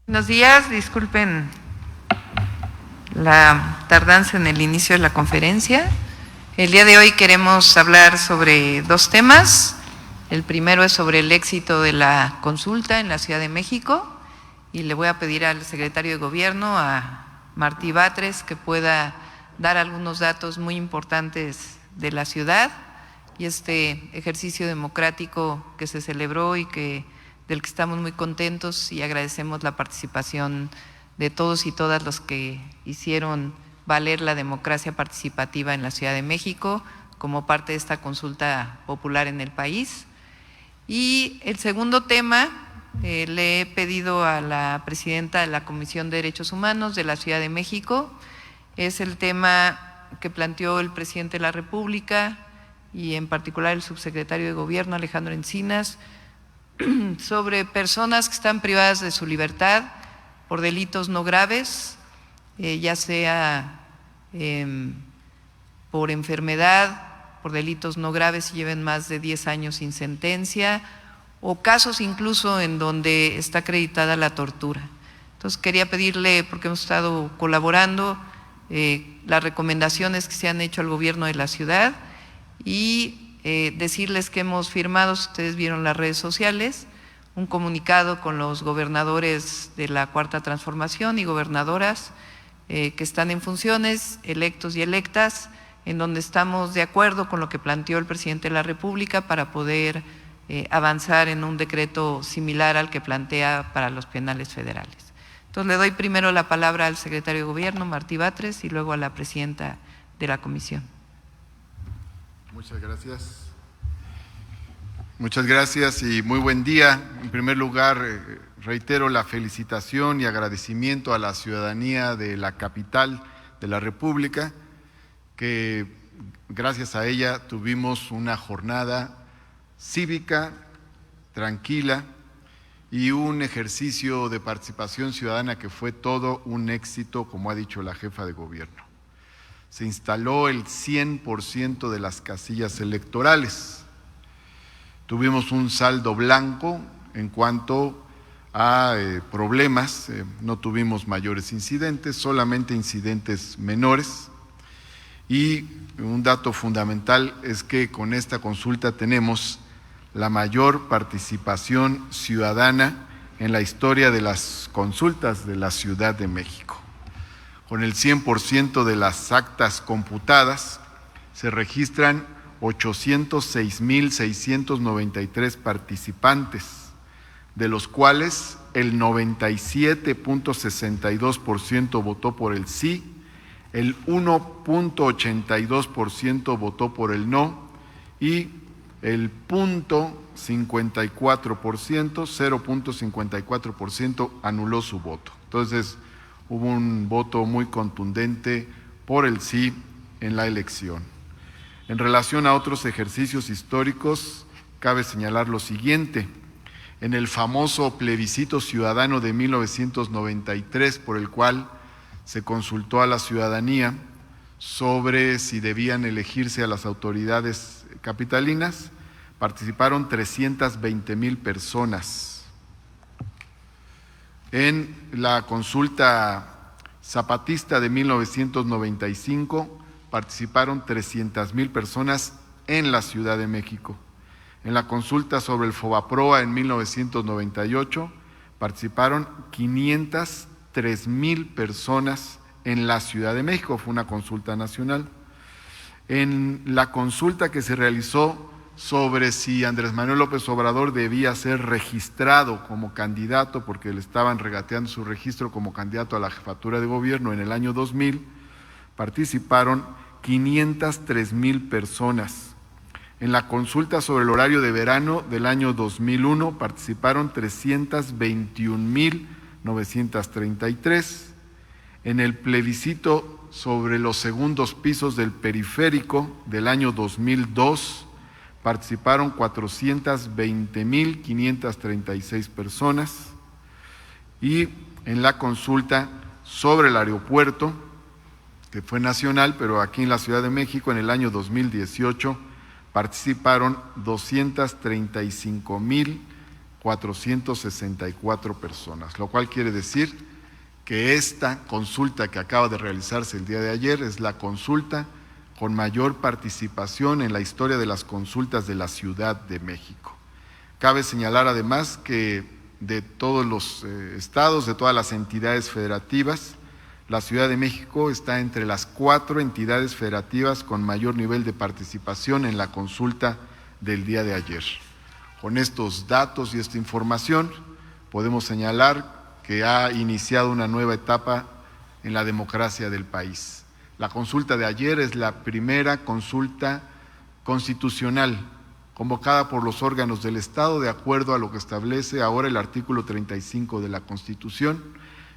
Buenos días, disculpen la tardanza en el inicio de la conferencia. El día de hoy queremos hablar sobre dos temas. El primero es sobre el éxito de la consulta en la Ciudad de México y le voy a pedir al secretario de Gobierno, a Martí Batres, que pueda dar algunos datos muy importantes de la ciudad y este ejercicio democrático que se celebró y del que estamos muy contentos y agradecemos la participación de todos y todas los que hicieron valer la democracia participativa en la Ciudad de México como parte de esta consulta popular en el país. Y el segundo tema, le he pedido a la presidenta de la Comisión de Derechos Humanos de la Ciudad de México, es el tema que planteó el presidente de la República y en particular el subsecretario de Gobierno, Alejandro Encinas, sobre personas que están privadas de su libertad por delitos no graves, ya sea por enfermedad, por delitos no graves y lleven más de 10 años sin sentencia, o casos incluso en donde está acreditada la tortura. Entonces quería pedirle, porque hemos estado colaborando, las recomendaciones que se han hecho al gobierno de la ciudad y decirles que hemos firmado, ustedes vieron las redes sociales, un comunicado con los gobernadores de la Cuarta Transformación y gobernadoras que están en funciones, electos y electas, en donde estamos de acuerdo con lo que planteó el presidente de la República para poder avanzar en un decreto similar al que plantea para los penales federales. Entonces le doy primero la palabra al secretario de Gobierno, Martí Batres, y luego a la presidenta de la comisión. Muchas gracias. Muchas gracias y muy buen día. En primer lugar, reitero la felicitación y agradecimiento a la ciudadanía de la capital de la República, que gracias a ella tuvimos una jornada cívica, tranquila y un ejercicio de participación ciudadana que fue todo un éxito, como ha dicho la jefa de gobierno. Se instaló el 100% de las casillas electorales. Tuvimos un saldo blanco en cuanto a problemas, no tuvimos mayores incidentes, solamente incidentes menores. Y un dato fundamental es que con esta consulta tenemos la mayor participación ciudadana en la historia de las consultas de la Ciudad de México. Con el 100% de las actas computadas, se registran 806,693 participantes, de los cuales el 97.62% votó por el sí, el 1.82% votó por el no y el 0.54% anuló su voto. Entonces, hubo un voto muy contundente por el sí en la elección. En relación a otros ejercicios históricos, cabe señalar lo siguiente. En el famoso plebiscito ciudadano de 1993, por el cual se consultó a la ciudadanía sobre si debían elegirse a las autoridades capitalinas, participaron 320,000 personas. En la consulta zapatista de 1995 participaron 300,000 personas en la Ciudad de México. En la consulta sobre el Fobaproa en 1998 participaron 503,000 personas en la Ciudad de México, fue una consulta nacional. En la consulta que se realizó sobre si Andrés Manuel López Obrador debía ser registrado como candidato, porque le estaban regateando su registro como candidato a la jefatura de gobierno en el año 2000, participaron 503,000 personas. En la consulta sobre el horario de verano del año 2001 participaron 321,933. En el plebiscito sobre los segundos pisos del periférico del año 2002 participaron 420,536 personas. Y en la consulta sobre el aeropuerto, que fue nacional, pero aquí en la Ciudad de México en el año 2018 participaron 235,000 464 personas, lo cual quiere decir que esta consulta que acaba de realizarse el día de ayer es la consulta con mayor participación en la historia de las consultas de la Ciudad de México. Cabe señalar además que de todos los estados, de todas las entidades federativas, la Ciudad de México está entre las 4 entidades federativas con mayor nivel de participación en la consulta del día de ayer. Con estos datos y esta información podemos señalar que ha iniciado una nueva etapa en la democracia del país. La consulta de ayer es la primera consulta constitucional convocada por los órganos del Estado de acuerdo a lo que establece ahora el artículo 35 de la Constitución.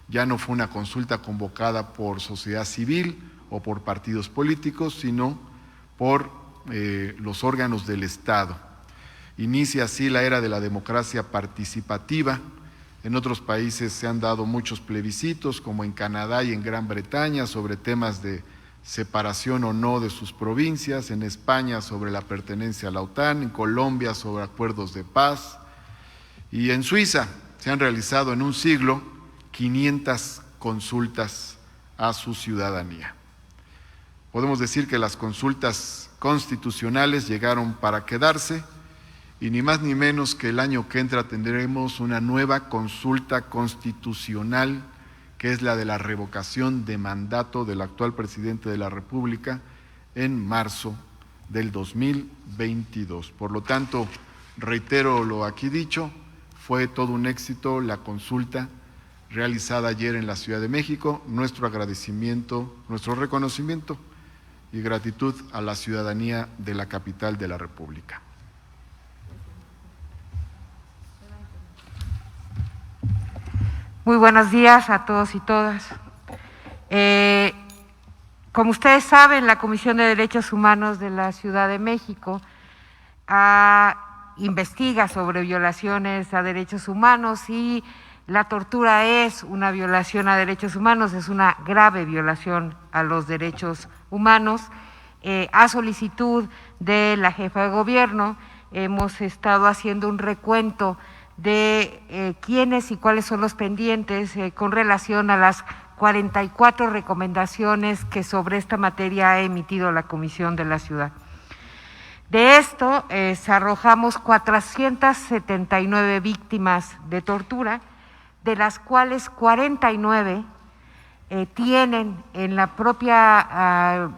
Ya no fue una consulta convocada por sociedad civil o por partidos políticos, sino por los órganos del Estado. Inicia así la era de la democracia participativa. En otros países se han dado muchos plebiscitos, como en Canadá y en Gran Bretaña, sobre temas de separación o no de sus provincias, en España sobre la pertenencia a la OTAN, en Colombia sobre acuerdos de paz, y en Suiza se han realizado en un siglo 500 consultas a su ciudadanía. Podemos decir que las consultas constitucionales llegaron para quedarse, y ni más ni menos que el año que entra tendremos una nueva consulta constitucional, que es la de la revocación de mandato del actual presidente de la República en marzo del 2022. Por lo tanto, reitero lo aquí dicho, fue todo un éxito la consulta realizada ayer en la Ciudad de México. Nuestro agradecimiento, nuestro reconocimiento y gratitud a la ciudadanía de la capital de la República. Muy buenos días a todos y todas. Como ustedes saben, la Comisión de Derechos Humanos de la Ciudad de México investiga sobre violaciones a derechos humanos, y la tortura es una violación a derechos humanos, es una grave violación a los derechos humanos. A solicitud de la jefa de gobierno, hemos estado haciendo un recuento de quiénes y cuáles son los pendientes con relación a las 44 recomendaciones que sobre esta materia ha emitido la Comisión de la Ciudad. De esto arrojamos 479 víctimas de tortura, de las cuales 49 tienen en la propia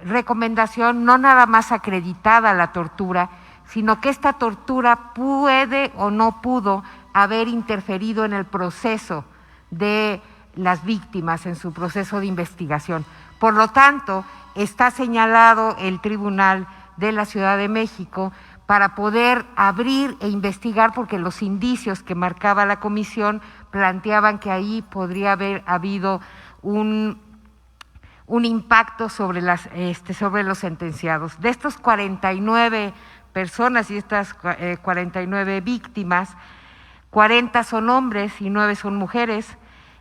recomendación no nada más acreditada la tortura, sino que esta tortura puede o no pudo haber interferido en el proceso de las víctimas, en su proceso de investigación. Por lo tanto, está señalado el Tribunal de la Ciudad de México para poder abrir e investigar, porque los indicios que marcaba la comisión planteaban que ahí podría haber habido un impacto sobre los sentenciados. De estos 49 personas y estas 49 víctimas, 40 son hombres y 9 son mujeres.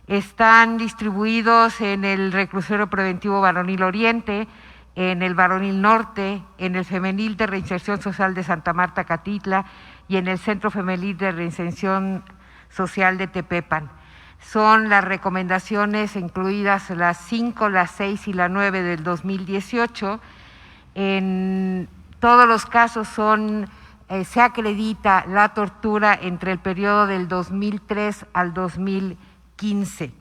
Están distribuidos en el Reclusorio Preventivo Varonil Oriente, en el Varonil Norte, en el Femenil de Reinserción Social de Santa Marta, Catitla, y en el Centro Femenil de Reinserción Social de Tepepan. Son las recomendaciones incluidas las 5, las 6 y la 9 del 2018. En todos los casos se acredita la tortura entre el periodo del 2003 al 2015.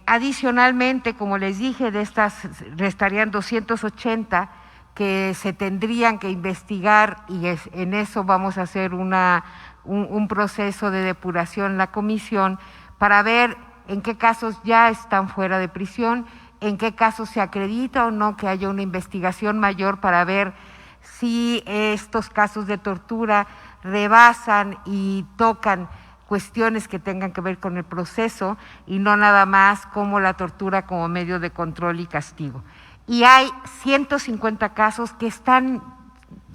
Adicionalmente, como les dije, de estas restarían 280 que se tendrían que investigar, y en eso vamos a hacer un proceso de depuración la comisión para ver en qué casos ya están fuera de prisión, en qué casos se acredita o no que haya una investigación mayor para ver si estos casos de tortura rebasan y tocan cuestiones que tengan que ver con el proceso y no nada más como la tortura como medio de control y castigo. Y hay 150 casos que están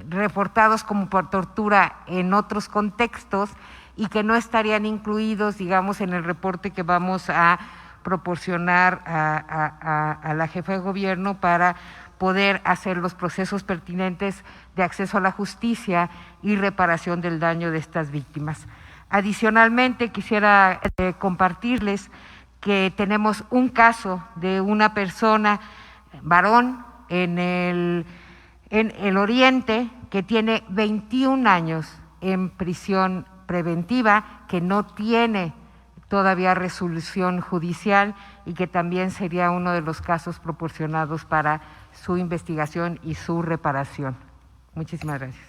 reportados como por tortura en otros contextos y que no estarían incluidos, digamos, en el reporte que vamos a proporcionar a la jefa de gobierno para poder hacer los procesos pertinentes de acceso a la justicia y reparación del daño de estas víctimas. Adicionalmente, quisiera compartirles que tenemos un caso de una persona, varón, en el Oriente, que tiene 21 años en prisión preventiva, que no tiene todavía resolución judicial y que también sería uno de los casos proporcionados para su investigación y su reparación. Muchísimas gracias.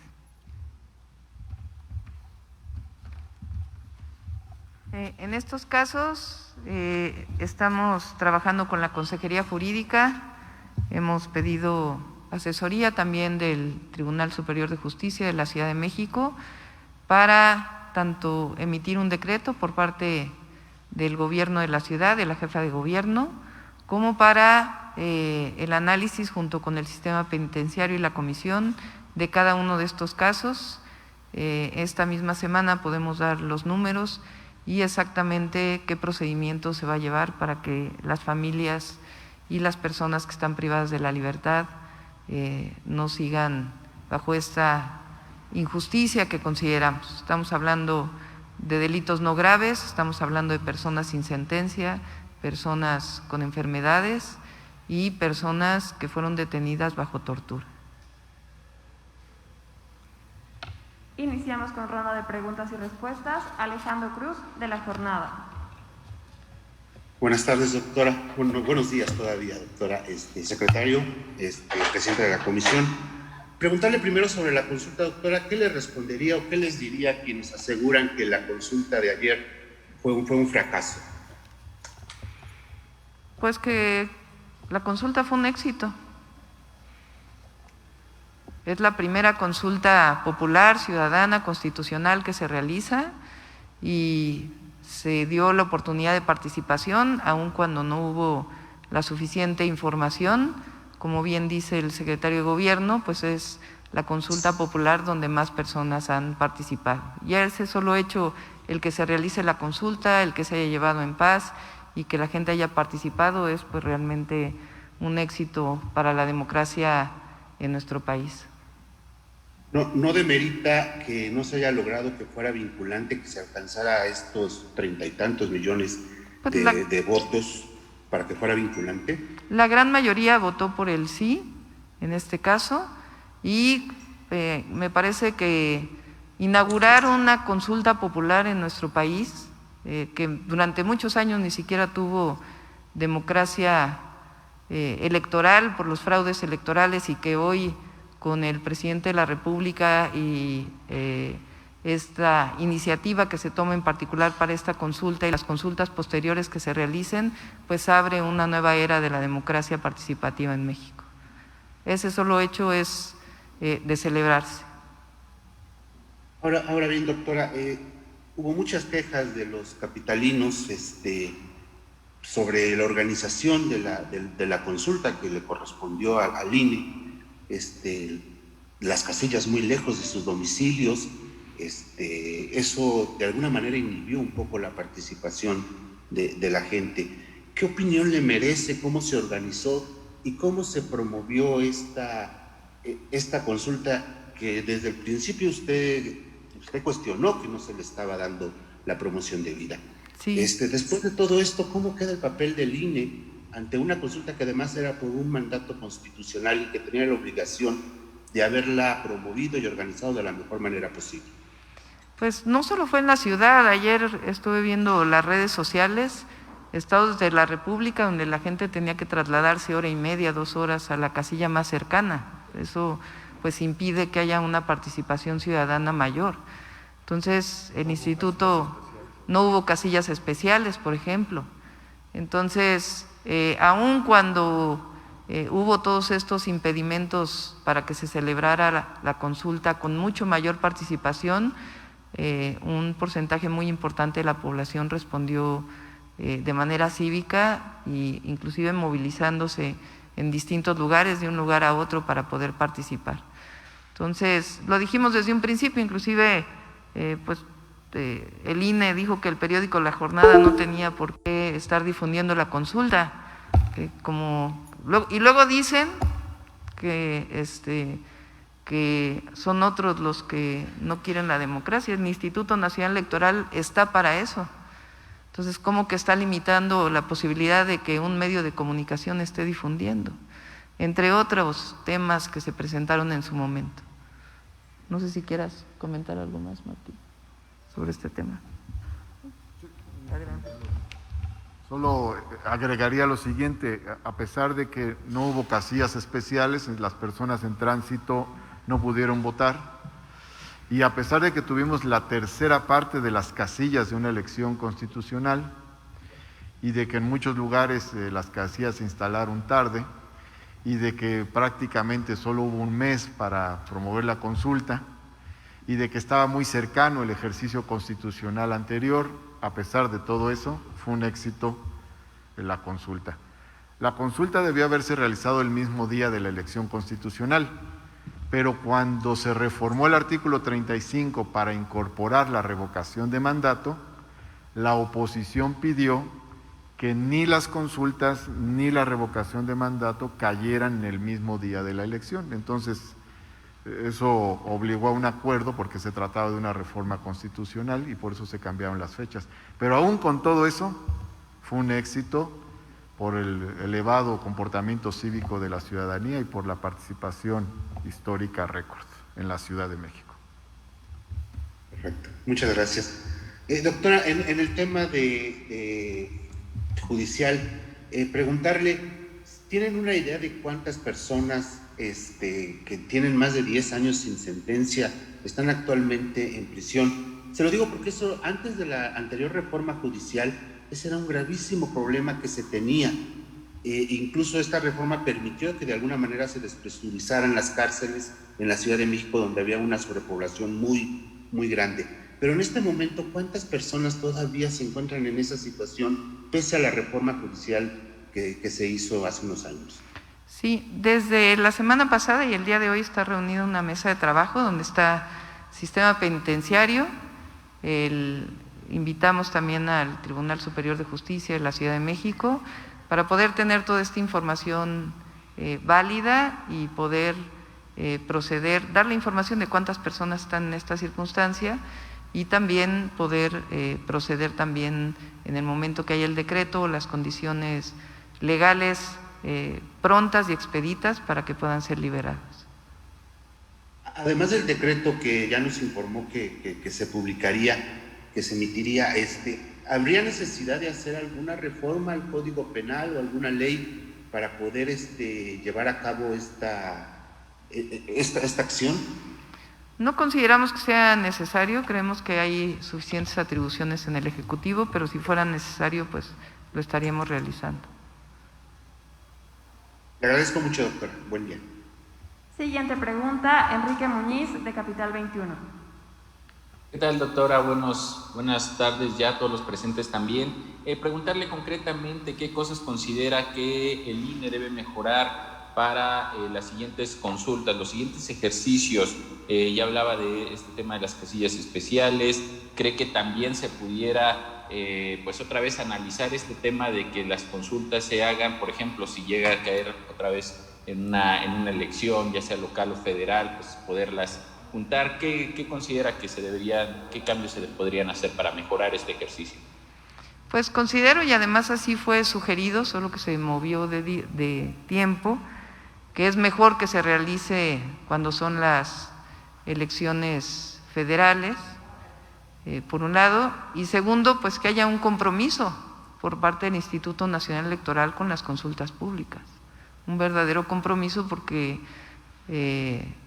En estos casos estamos trabajando con la Consejería Jurídica, hemos pedido asesoría también del Tribunal Superior de Justicia de la Ciudad de México para tanto emitir un decreto por parte del gobierno de la ciudad, de la jefa de gobierno, como para el análisis junto con el sistema penitenciario y la comisión de cada uno de estos casos. Esta misma semana podemos dar los números y exactamente qué procedimiento se va a llevar para que las familias y las personas que están privadas de la libertad no sigan bajo esta injusticia que consideramos. Estamos hablando de delitos no graves, estamos hablando de personas sin sentencia, personas con enfermedades y personas que fueron detenidas bajo tortura. Iniciamos con ronda de preguntas y respuestas. Alejandro Cruz, de La Jornada. Buenas tardes, doctora. Bueno, buenos días todavía, doctora. Secretario, presidente de la comisión. Preguntarle primero sobre la consulta, doctora, ¿qué le respondería o qué les diría a quienes aseguran que la consulta de ayer fue un fracaso? Pues que la consulta fue un éxito. Es la primera consulta popular, ciudadana, constitucional que se realiza y se dio la oportunidad de participación, aun cuando no hubo la suficiente información. Como bien dice el secretario de Gobierno, pues es la consulta popular donde más personas han participado. Ya ese solo hecho, el que se realice la consulta, el que se haya llevado en paz y que la gente haya participado, es pues realmente un éxito para la democracia en nuestro país. No demerita que no se haya logrado que fuera vinculante, que se alcanzara estos 30 y tantos millones de votos para que fuera vinculante. La gran mayoría votó por el sí, en este caso, y me parece que inaugurar una consulta popular en nuestro país, que durante muchos años ni siquiera tuvo democracia electoral por los fraudes electorales y que hoy con el presidente de la República y esta iniciativa que se toma en particular para esta consulta y las consultas posteriores que se realicen, pues abre una nueva era de la democracia participativa en México. Ese solo hecho es de celebrarse. Ahora bien, doctora, hubo muchas quejas de los capitalinos sobre la organización de la consulta que le correspondió al INE. Las casillas muy lejos de sus domicilios, eso de alguna manera inhibió un poco la participación de la gente. ¿Qué opinión le merece cómo se organizó y cómo se promovió esta consulta que desde el principio usted cuestionó que no se le estaba dando la promoción debida? Sí. Después de todo esto, ¿cómo queda el papel del INE ante una consulta que además era por un mandato constitucional y que tenía la obligación de haberla promovido y organizado de la mejor manera posible? Pues no solo fue en la ciudad, ayer estuve viendo las redes sociales, estados de la República donde la gente tenía que trasladarse 1:30, 2 horas a la casilla más cercana. Eso pues impide que haya una participación ciudadana mayor. Entonces, el instituto no hubo casillas especiales, por ejemplo. Entonces, aun cuando hubo todos estos impedimentos para que se celebrara la consulta con mucho mayor participación, un porcentaje muy importante de la población respondió de manera cívica e inclusive movilizándose en distintos lugares, de un lugar a otro para poder participar. Entonces, lo dijimos desde un principio, inclusive el INE dijo que el periódico La Jornada no tenía por qué estar difundiendo la consulta, y luego dicen que son otros los que no quieren la democracia. El Instituto Nacional Electoral está para eso. Entonces, ¿cómo que está limitando la posibilidad de que un medio de comunicación esté difundiendo? Entre otros temas que se presentaron en su momento. No sé si quieras comentar algo más, Martín, sobre este tema. Adelante. Solo agregaría lo siguiente: a pesar de que no hubo casillas especiales, las personas en tránsito no pudieron votar, y a pesar de que tuvimos la tercera parte de las casillas de una elección constitucional y de que en muchos lugares las casillas se instalaron tarde y de que prácticamente solo hubo un mes para promover la consulta y de que estaba muy cercano el ejercicio constitucional anterior, a pesar de todo eso, fue un éxito la consulta. La consulta debió haberse realizado el mismo día de la elección constitucional, pero cuando se reformó el artículo 35 para incorporar la revocación de mandato, la oposición pidió que ni las consultas ni la revocación de mandato cayeran en el mismo día de la elección. Entonces, eso obligó a un acuerdo porque se trataba de una reforma constitucional y por eso se cambiaron las fechas. Pero aún con todo eso, fue un éxito por el elevado comportamiento cívico de la ciudadanía y por la participación histórica récord en la Ciudad de México. Perfecto, muchas gracias. Doctora, en el tema de judicial, preguntarle, ¿tienen una idea de cuántas personas que tienen más de 10 años sin sentencia están actualmente en prisión? Se lo digo porque eso, antes de la anterior reforma judicial, ese era un gravísimo problema que se tenía. Incluso esta reforma permitió que de alguna manera se despresurizaran las cárceles en la Ciudad de México, donde había una sobrepoblación muy, muy grande. Pero en este momento, ¿cuántas personas todavía se encuentran en esa situación, pese a la reforma judicial que se hizo hace unos años? Sí, desde la semana pasada y el día de hoy está reunida una mesa de trabajo donde está Sistema Penitenciario, invitamos también al Tribunal Superior de Justicia de la Ciudad de México para poder tener toda esta información válida y poder proceder, dar la información de cuántas personas están en esta circunstancia y también poder proceder también en el momento que haya el decreto o las condiciones legales prontas y expeditas para que puedan ser liberadas. Además del decreto que ya nos informó que se publicaría, que se emitiría, ¿habría necesidad de hacer alguna reforma al Código Penal o alguna ley para poder llevar a cabo esta acción? No consideramos que sea necesario, creemos que hay suficientes atribuciones en el Ejecutivo, pero si fuera necesario, pues lo estaríamos realizando. Le agradezco mucho, doctora. Buen día. Siguiente pregunta, Enrique Muñiz, de Capital 21. ¿Qué tal, doctora? Buenas tardes ya a todos los presentes también. Preguntarle concretamente qué cosas considera que el INE debe mejorar para las siguientes consultas, los siguientes ejercicios. Ya hablaba de este tema de las casillas especiales. ¿Cree que también se pudiera pues otra vez analizar este tema de que las consultas se hagan, por ejemplo, si llega a caer otra vez en una elección, ya sea local o federal, pues poderlas juntar? ¿Qué considera que qué cambios se podrían hacer para mejorar este ejercicio? Pues considero, y además así fue sugerido, solo que se movió de tiempo, que es mejor que se realice cuando son las elecciones federales, por un lado, y segundo, pues que haya un compromiso por parte del Instituto Nacional Electoral con las consultas públicas, un verdadero compromiso porque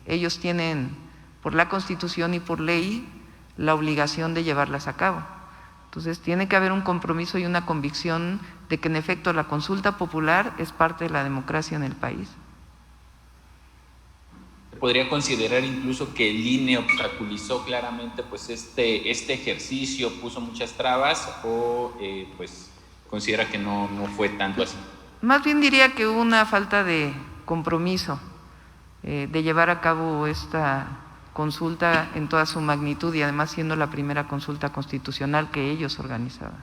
ellos tienen por la Constitución y por ley la obligación de llevarlas a cabo. Entonces tiene que haber un compromiso y una convicción de que en efecto la consulta popular es parte de la democracia en el país. ¿Podría considerar incluso que el INE obstaculizó claramente pues este ejercicio, puso muchas trabas o pues considera que no fue tanto así? Más bien diría que hubo una falta de compromiso de llevar a cabo esta consulta en toda su magnitud y además siendo la primera consulta constitucional que ellos organizaban.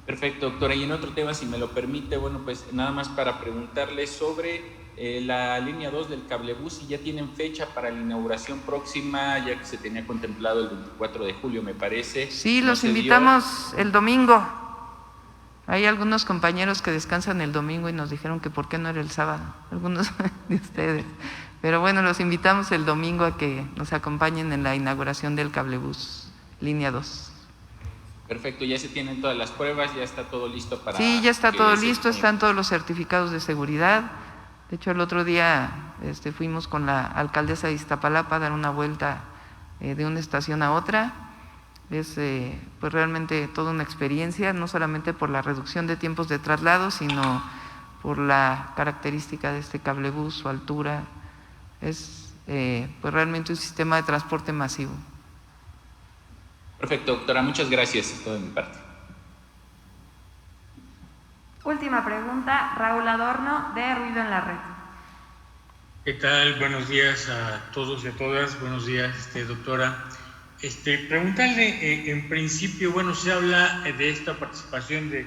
Perfecto, doctora. Y en otro tema, si me lo permite, bueno, pues nada más para preguntarle sobre la línea 2 del cablebús, si ya tienen fecha para la inauguración próxima, ya que se tenía contemplado el 24 de julio, me parece. Sí, los invitamos el domingo. Hay algunos compañeros que descansan el domingo y nos dijeron que por qué no era el sábado, algunos de ustedes. Pero bueno, los invitamos el domingo a que nos acompañen en la inauguración del cablebús línea 2. Perfecto, ya se tienen todas las pruebas, ya está todo listo para… Sí, ya está todo listo, están todos los certificados de seguridad. De hecho, el otro día fuimos con la alcaldesa de Iztapalapa a dar una vuelta de una estación a otra. Es pues realmente toda una experiencia, no solamente por la reducción de tiempos de traslado, sino por la característica de este cablebús, su altura. Es pues realmente un sistema de transporte masivo. Perfecto, doctora, muchas gracias, es todo de mi parte. Última pregunta, Raúl Adorno, de Ruido en la Red. ¿Qué tal? Buenos días a todos y a todas. Buenos días, doctora. Preguntarle, en principio, bueno, se habla de esta participación de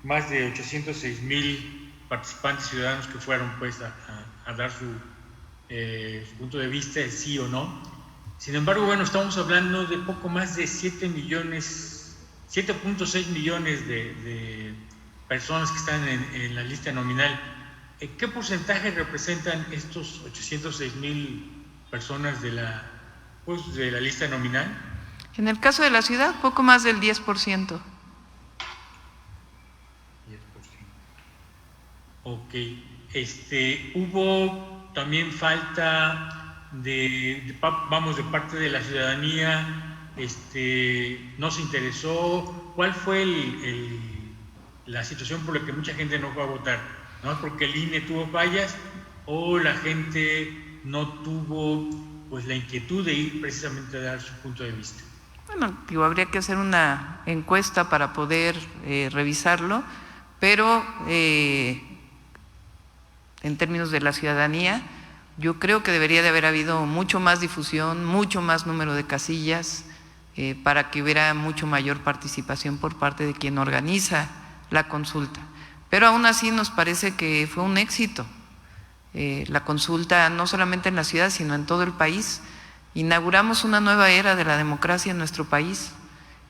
más de 806,000 participantes ciudadanos que fueron pues a dar su punto de vista de sí o no. Sin embargo, bueno, estamos hablando de poco más de 7.6 millones de personas que están en la lista nominal. ¿Qué porcentaje representan estos 806,000 personas de la lista nominal? En el caso de la ciudad, poco más del 10%. 10%. Ok. Hubo también falta de parte de la ciudadanía, no se interesó. ¿Cuál fue la situación por la que mucha gente no fue a votar? ¿No es porque el INE tuvo fallas o la gente no tuvo pues la inquietud de ir precisamente a dar su punto de vista? Bueno, habría que hacer una encuesta para poder revisarlo, pero en términos de la ciudadanía, yo creo que debería de haber habido mucho más difusión, mucho más número de casillas, para que hubiera mucho mayor participación por parte de quien organiza la consulta. Pero aún así nos parece que fue un éxito la consulta, no solamente en la ciudad, sino en todo el país. Inauguramos una nueva era de la democracia en nuestro país,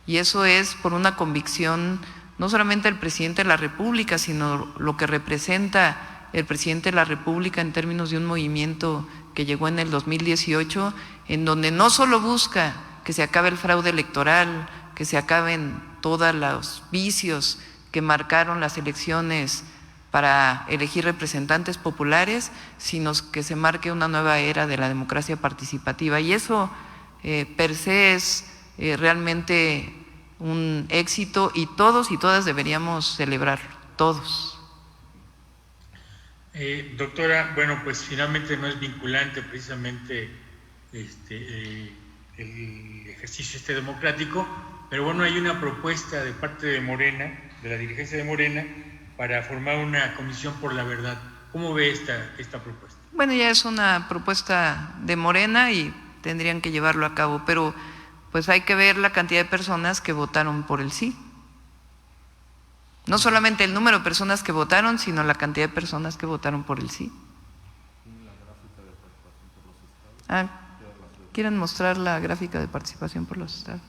y eso es por una convicción no solamente del presidente de la República, sino lo que representa el presidente de la República en términos de un movimiento que llegó en el 2018, en donde no solo busca que se acabe el fraude electoral, que se acaben todos los vicios que marcaron las elecciones para elegir representantes populares, sino que se marque una nueva era de la democracia participativa. Y eso per se es realmente un éxito, y todos y todas deberíamos celebrarlo, todos. Doctora, bueno, pues finalmente no es vinculante precisamente el ejercicio democrático, pero bueno, hay una propuesta de parte de Morena, de la dirigencia de Morena, para formar una comisión por la verdad. ¿Cómo ve esta propuesta? Bueno, ya es una propuesta de Morena y tendrían que llevarlo a cabo, pero pues hay que ver la cantidad de personas que votaron por el sí. No solamente el número de personas que votaron, sino la cantidad de personas que votaron por el sí. ¿Quieren mostrar la gráfica de participación por los estados?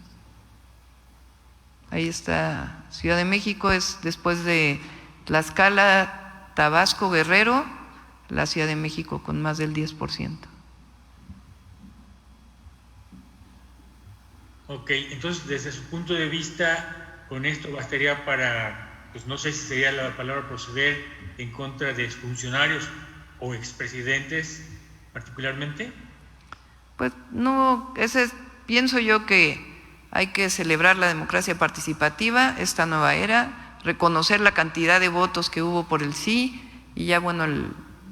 Ahí está. Ciudad de México es después de Tlaxcala, Tabasco, Guerrero, la Ciudad de México con más del 10%. Ok, entonces desde su punto de vista, con esto bastaría para… pues no sé si sería la palabra proceder en contra de exfuncionarios o expresidentes particularmente. Pues no, pienso yo que hay que celebrar la democracia participativa, esta nueva era, reconocer la cantidad de votos que hubo por el sí, y ya bueno,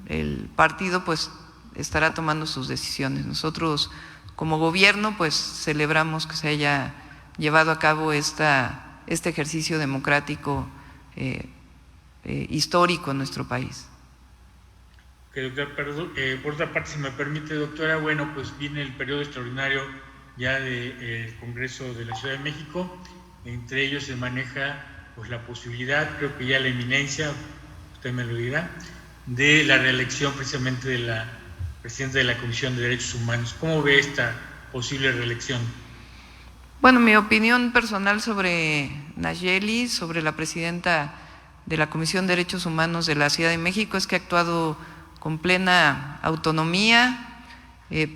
el partido pues estará tomando sus decisiones. Nosotros como gobierno pues celebramos que se haya llevado a cabo este ejercicio democrático histórico en nuestro país. Por otra parte, si me permite, doctora, bueno, pues viene el periodo extraordinario ya del Congreso de la Ciudad de México. Entre ellos se maneja pues la posibilidad, creo que ya la inminencia, usted me lo dirá, de la reelección precisamente de la presidenta de la Comisión de Derechos Humanos. ¿Cómo ve esta posible reelección? Bueno, mi opinión personal sobre Nayeli, sobre la presidenta de la Comisión de Derechos Humanos de la Ciudad de México, es que ha actuado con plena autonomía,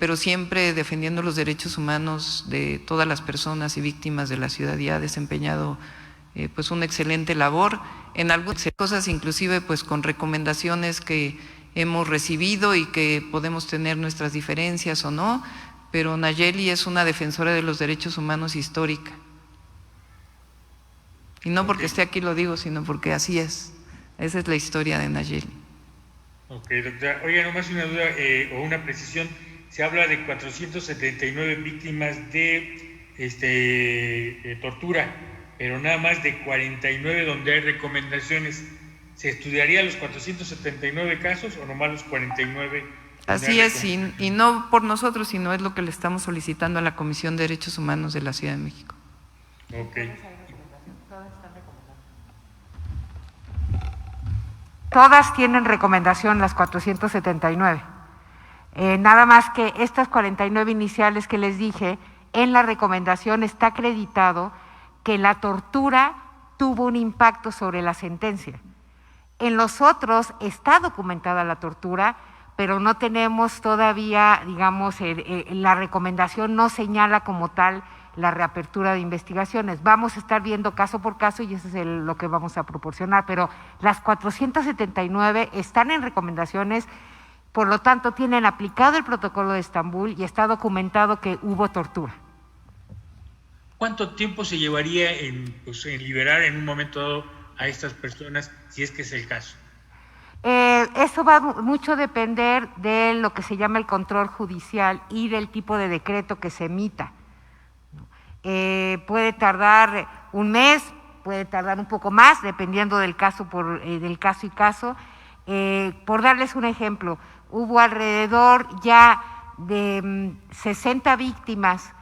pero siempre defendiendo los derechos humanos de todas las personas y víctimas de la ciudad, y ha desempeñado pues una excelente labor en algunas cosas, inclusive pues con recomendaciones que hemos recibido y que podemos tener nuestras diferencias o no, pero Nayeli es una defensora de los derechos humanos histórica. Y no porque esté aquí lo digo, sino porque así es. Esa es la historia de Nayeli. Ok, doctora. Oiga, nomás una duda o una precisión. Se habla de 479 víctimas de tortura, pero nada más de 49 donde hay recomendaciones. ¿Se estudiaría los 479 casos o nomás los 49? Así es, y no por nosotros, sino es lo que le estamos solicitando a la Comisión de Derechos Humanos de la Ciudad de México. Ok. Todas tienen recomendación, las 479. Nada más que estas 49 iniciales que les dije, en la recomendación está acreditado que la tortura tuvo un impacto sobre la sentencia. En los otros está documentada la tortura, pero no tenemos todavía, digamos, la recomendación no señala como tal la reapertura de investigaciones. Vamos a estar viendo caso por caso y eso es lo que vamos a proporcionar, pero las 479 están en recomendaciones, por lo tanto tienen aplicado el protocolo de Estambul y está documentado que hubo tortura. ¿Cuánto tiempo se llevaría en liberar en un momento dado a estas personas, si es que es el caso? Eso va mucho a depender de lo que se llama el control judicial y del tipo de decreto que se emita. Puede tardar un mes, puede tardar un poco más, dependiendo del caso del caso y caso. Por darles un ejemplo, hubo alrededor ya de 60 víctimas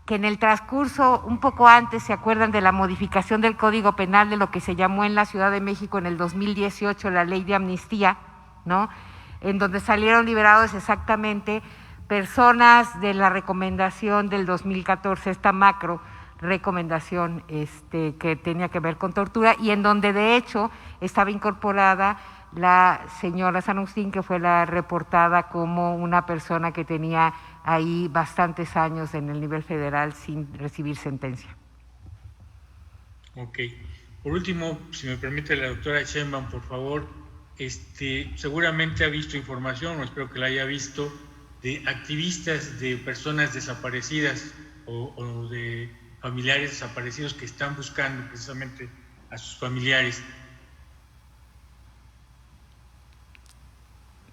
que en el transcurso, un poco antes, se acuerdan de la modificación del Código Penal de lo que se llamó en la Ciudad de México en el 2018 la Ley de Amnistía, ¿no? En donde salieron liberados exactamente personas de la recomendación del 2014, esta macro recomendación que tenía que ver con tortura, y en donde de hecho estaba incorporada la señora San Agustín, que fue la reportada como una persona que tenía ahí bastantes años en el nivel federal sin recibir sentencia. Ok. Por último, si me permite la doctora Sheinbaum, por favor, seguramente ha visto información, o espero que la haya visto, de activistas de personas desaparecidas o de familiares desaparecidos que están buscando precisamente a sus familiares.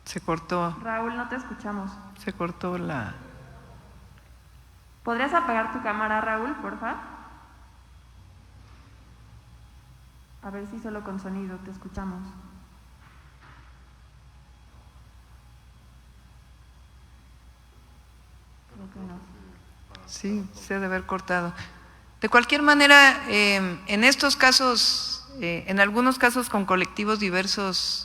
Se cortó. Raúl, no te escuchamos. Se cortó la… ¿Podrías apagar tu cámara, Raúl, por favor? A ver si solo con sonido te escuchamos. Creo que no. Sí, se debe haber cortado. De cualquier manera, en estos casos, en algunos casos con colectivos diversos,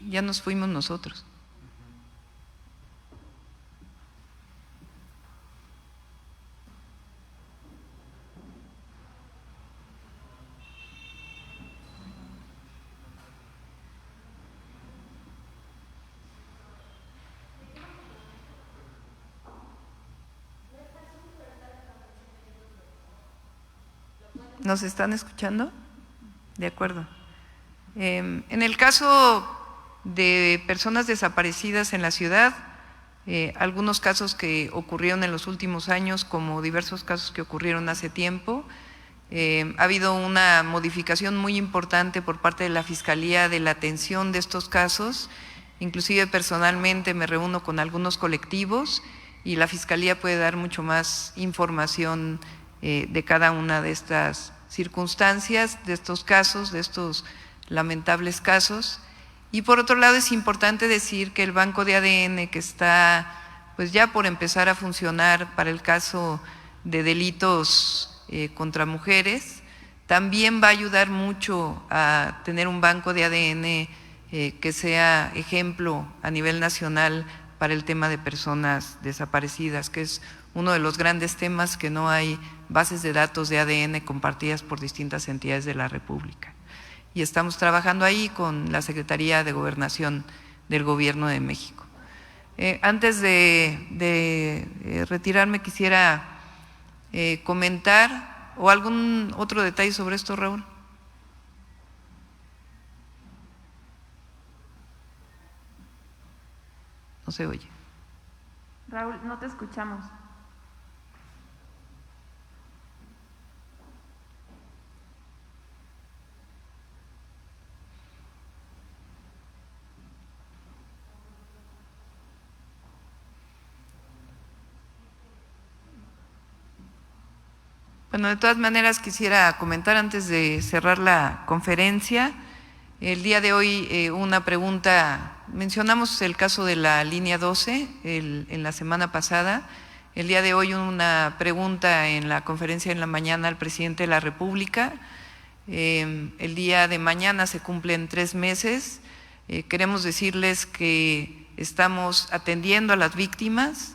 ya nos fuimos nosotros. ¿Nos están escuchando? De acuerdo. En el caso de personas desaparecidas en la ciudad, algunos casos que ocurrieron en los últimos años, como diversos casos que ocurrieron hace tiempo, ha habido una modificación muy importante por parte de la Fiscalía de la atención de estos casos. Inclusive personalmente me reúno con algunos colectivos y la Fiscalía puede dar mucho más información de cada una de estas circunstancias, de estos casos, de estos lamentables casos. Y por otro lado es importante decir que el banco de ADN, que está pues ya por empezar a funcionar para el caso de delitos contra mujeres, También va a ayudar mucho a tener un banco de ADN que sea ejemplo a nivel nacional para el tema de personas desaparecidas, que es uno de los grandes temas, que no hay bases de datos de ADN compartidas por distintas entidades de la República. Y estamos trabajando ahí con la Secretaría de Gobernación del Gobierno de México. Antes de retirarme, quisiera comentar o algún otro detalle sobre esto, Raúl. No se oye. Raúl, no te escuchamos. Bueno, de todas maneras quisiera comentar antes de cerrar la conferencia. El día de hoy una pregunta, mencionamos el caso de la línea 12 en la semana pasada. El día de hoy una pregunta en la conferencia en la mañana al presidente de la República. El día de mañana se cumplen 3 meses. Queremos decirles que estamos atendiendo a las víctimas.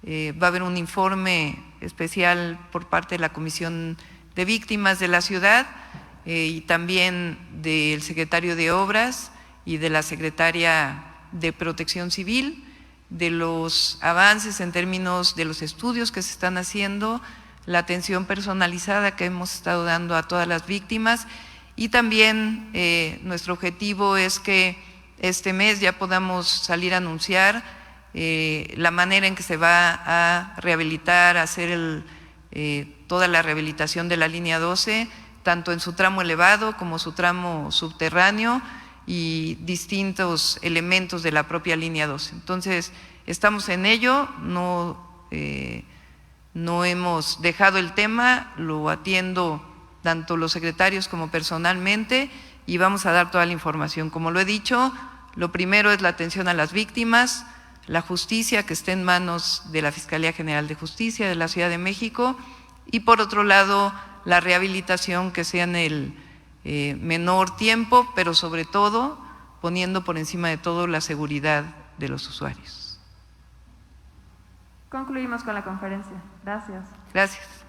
Va a haber un informe especial por parte de la Comisión de Víctimas de la ciudad y también del secretario de Obras y de la secretaria de Protección Civil, de los avances en términos de los estudios que se están haciendo, la atención personalizada que hemos estado dando a todas las víctimas, y también nuestro objetivo es que este mes ya podamos salir a anunciar la manera en que se va a rehabilitar, a hacer toda la rehabilitación de la línea 12, tanto en su tramo elevado como su tramo subterráneo y distintos elementos de la propia línea 12. Entonces, estamos en ello, no hemos dejado el tema, lo atiendo tanto los secretarios como personalmente y vamos a dar toda la información. Como lo he dicho, lo primero es la atención a las víctimas, la justicia que esté en manos de la Fiscalía General de Justicia de la Ciudad de México y por otro lado la rehabilitación que sea en el menor tiempo, pero sobre todo poniendo por encima de todo la seguridad de los usuarios. Concluimos con la conferencia. Gracias. Gracias.